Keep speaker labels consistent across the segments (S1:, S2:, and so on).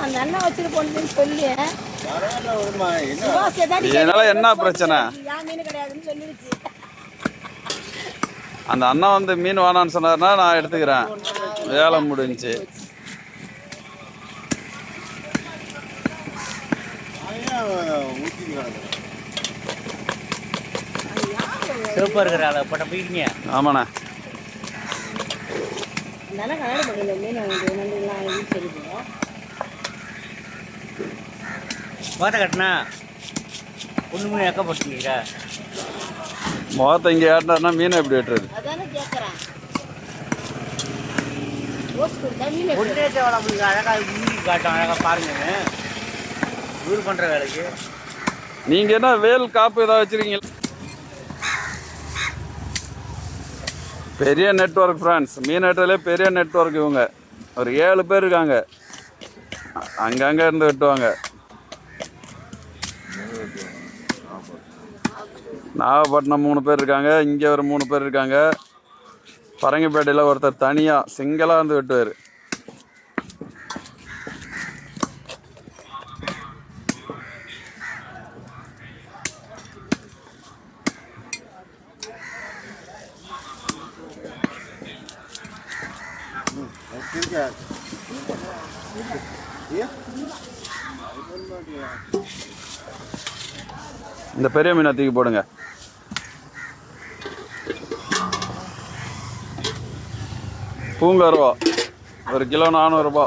S1: அந்த அண்ணன் வச்சுட்டு போனதுன்னு சொல்லி
S2: இதனால என்ன பிரச்சனை?
S1: மீன் கிடையாதுன்னு சொல்லிடுச்சு.
S2: அந்த அண்ணா வந்து மீன் வேணான்னு சொன்னார்னா நான் எடுத்துக்கிறேன். வேலை முடிஞ்சு.
S3: சூப்பர் இருக்கிறாள் போட்ட போய்க்கிங்க.
S2: ஆமாண்ணா.
S3: கோட்டை கட்டினா ஒன்று மூணு எக்க போட்டுருக்கீங்க.
S2: முகத்தை இங்கே ஏட்டினார்னா மீனை எப்படி வெட்டுறது?
S3: அழகாக மீன் காட்டும். அழகாக பாருங்க ஊர் பண்ணுற வேலைக்கு.
S2: நீங்கள் என்ன வேல் காப்பு ஏதாவது வச்சுருக்கீங்களா? பெரிய நெட்வொர்க் ஃப்ரெண்ட்ஸ். மீன் வெட்டுறதுலே பெரிய நெட்வொர்க். இவங்க ஒரு 7 பேர் இருக்காங்க. அங்கங்கே இருந்து வெட்டுவாங்க. நாகப்பட்டினம் 3 பேர் இருக்காங்க. இங்கே ஒரு 3 பேர் இருக்காங்க. பரங்கிப்பேட்டையில் ஒருத்தர் தனியாக சிங்கிளாக இருந்து வெட்டுவார். இந்த பெரிய மீனை தூக்கி போடுங்க. பூங்கா 1 கிலோ 400 ரூபா.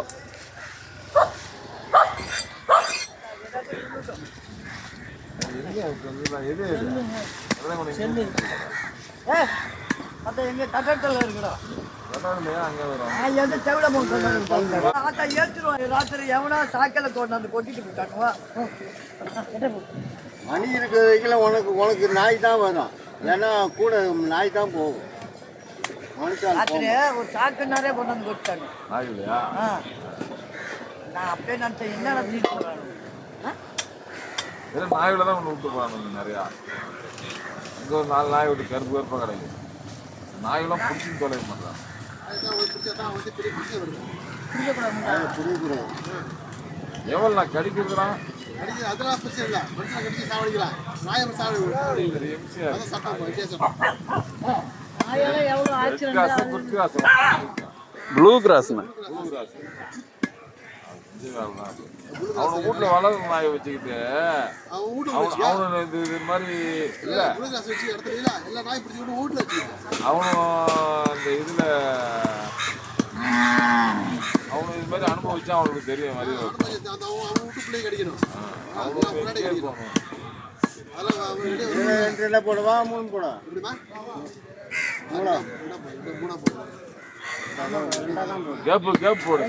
S4: மணி இருக்கிற உனக்கு நாய் தான் வரும். ஏன்னா கூட நாய் தான் போகும்.
S1: ஒரு சாக்குனாரே கொண்டு வந்து கொடுத்தாங்க. நான் அப்படியே நினைச்சேன் என்ன நடந்துட்டு போறாங்க.
S5: நாய்களை தான் ஒன்று விட்டு போறாங்க நிறையா. இங்கே ஒரு 4 நாய் விட்டு கருப்பு கருப்பாக கிடைக்கும். நாயெல்லாம் பிடிச்சின்னு தொலைக்க மாட்டாங்க. எவ்வளோ நான் கடிக்கிறதுலாம்
S4: அதெல்லாம் பிரச்சனை இல்லை. மனுஷன் கடிச்சு சாவடிக்கலாம். நாயை
S2: ப்ளூ கிராஸ்ண்ணா.
S5: அவனை வீட்டில் வளர்ந்த நாயை வச்சுக்கிட்டு அவனு இது மாதிரி இல்லை. அவனும் அந்த இதில் அவனு இது மாதிரி அனுபவிச்சா அவனுக்கு தெரியும் மாதிரி
S4: போடுவா 3 போடுவா.
S5: கேப் போடு.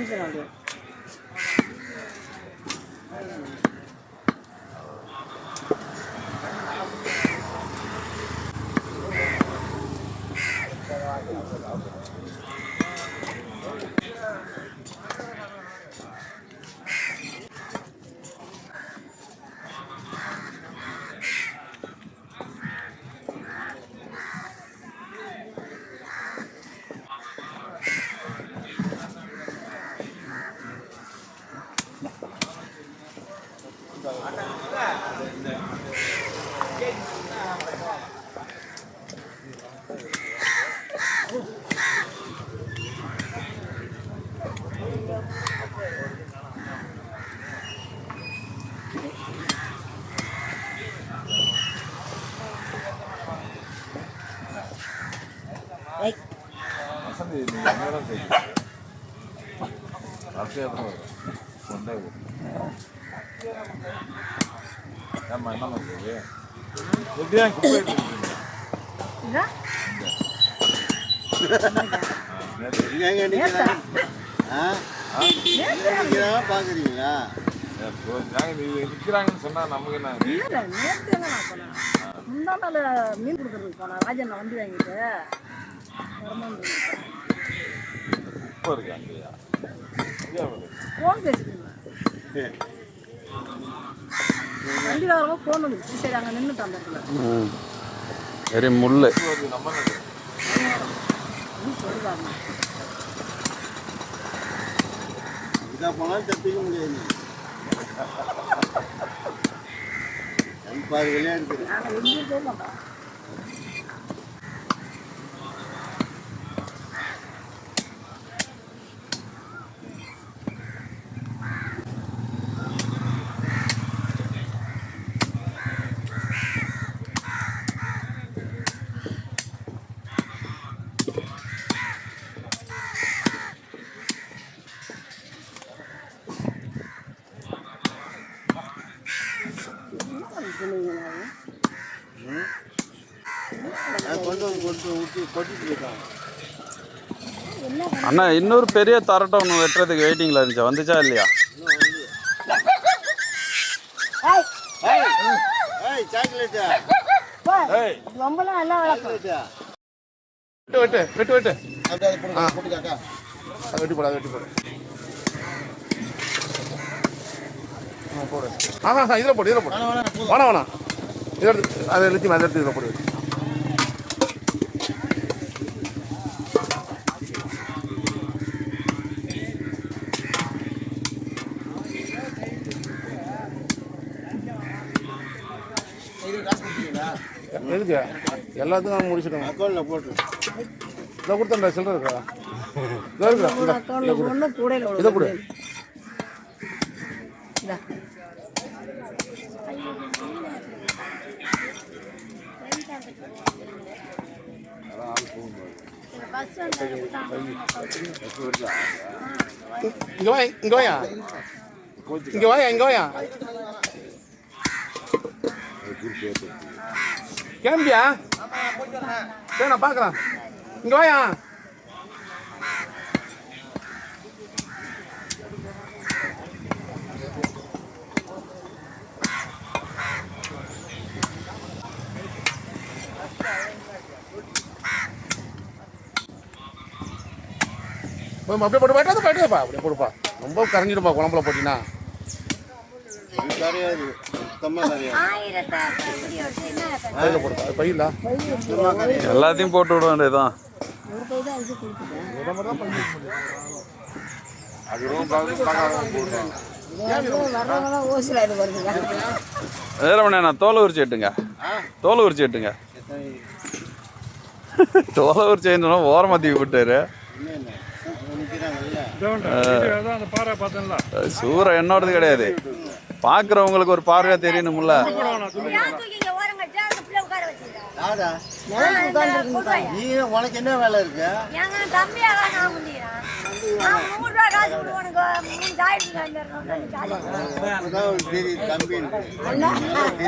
S4: பாக்குறீங்களா?
S5: விற்கிறாங்கன்னு சொன்னா நமக்கு என்ன
S1: மீன் கொடுக்கறதுக்கு போனா ராஜன் வண்டி வாங்கிட்டு
S5: உப்பு இருக்கு அங்கேயா
S1: ஃபோன் பேசிட்டு வண்டியில் வரவங்க ஃபோன் வந்துச்சு. சரி அங்கே நின்றுட்டான் அந்த இடத்துல.
S2: சரி முள்ளு
S1: சொல்லுவாங்க
S4: இதுக்காக போனாலும் தப்பிக்க முடியாது. கண் பார்வையிலே இருக்குது.
S1: நாங்கள் எங்கேயும் போக மாட்டோம்.
S4: நான் கொண்டு விட்டு கொட்டிட்டு போயிட்டாங்க.
S2: அண்ணா இன்னொரு பெரிய தரட்டை ஒன்று வெட்டுறதுக்கு வெயிட்டிங்கில் இருந்துச்சா, வந்துச்சா இல்லையா?
S4: ஏய் சாக்லேட்டா
S1: ரொம்பலாம் நல்லா வளர்க்கும்.
S4: சாக்லேட்டா
S6: வெட்டு வெட்டு வெட்டு வெட்டு. அது வெட்டி போடு, அது வெட்டி போடு. போடு. இதில் போடு, இதில் போடு. வேணாம் வேணாம், இதை எடுத்து அதை எழுத்தி அதை எடுத்து இதில் போடு. எதுக்கு எல்லாத்துக்கும் முடிச்சுட்டோம்.
S4: அக்கௌண்ட்டில் போட்டு
S6: இதை கொடுத்தா சில்லற இருக்கா? இதை இருக்கா?
S1: அக்கௌண்ட்டில் போடணும், கூடையில்
S6: இதை கொடு.
S1: இதா.
S6: இங்கே வாயா, இங்கே வாயா, இங்கே வாயா, இங்கே வாயா. கிளம்பியா? சரி நான் பார்க்குறேன். இங்கே வாயா. அப்படியே போட்டு போயிட்டாப்பா, அப்படியே போடுப்பா. ரொம்ப கரைஞ்சிடுப்பா குழம்புல போட்டினா.
S4: கரையாது, சுத்தமாக கரையாது.
S6: பையில் போடுப்பா, அது பையில
S2: எல்லாத்தையும் போட்டு விட வேண்டியதுதான்.
S1: ஒரு கை தான் அரிசி கொடுத்துட்டேன்.
S5: அது ரொம்ப பார்க்காத போடுறோம்.
S1: வர்றவங்களாம் ஓசில் இது வருதுங்க.
S2: வேற பண்ண தோலை உரிச்சு எட்டுங்க, தோலை உரிச்சு எட்டுங்க. தோலை உரிச்சு எட்டுனா ஓரமாக தூக்கி விட்டாரு. சூற என்னோடது கிடையாது, பார்க்குறவங்களுக்கு ஒரு பார்வையாக தெரியணும்ல.
S4: யாரா நீ உனக்கு என்ன வேலை இருக்கு? அப்பதான் தெரியுது தம்பி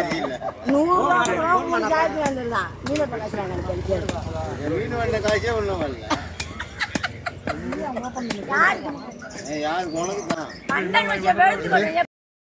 S4: தெரியல.
S1: 100 ஜாக்கெட் வந்துடலாம். மீன்
S4: வண்ட காய்ச்சே ஒன்றும் வரல. யாருக்கு உனக்கு தான்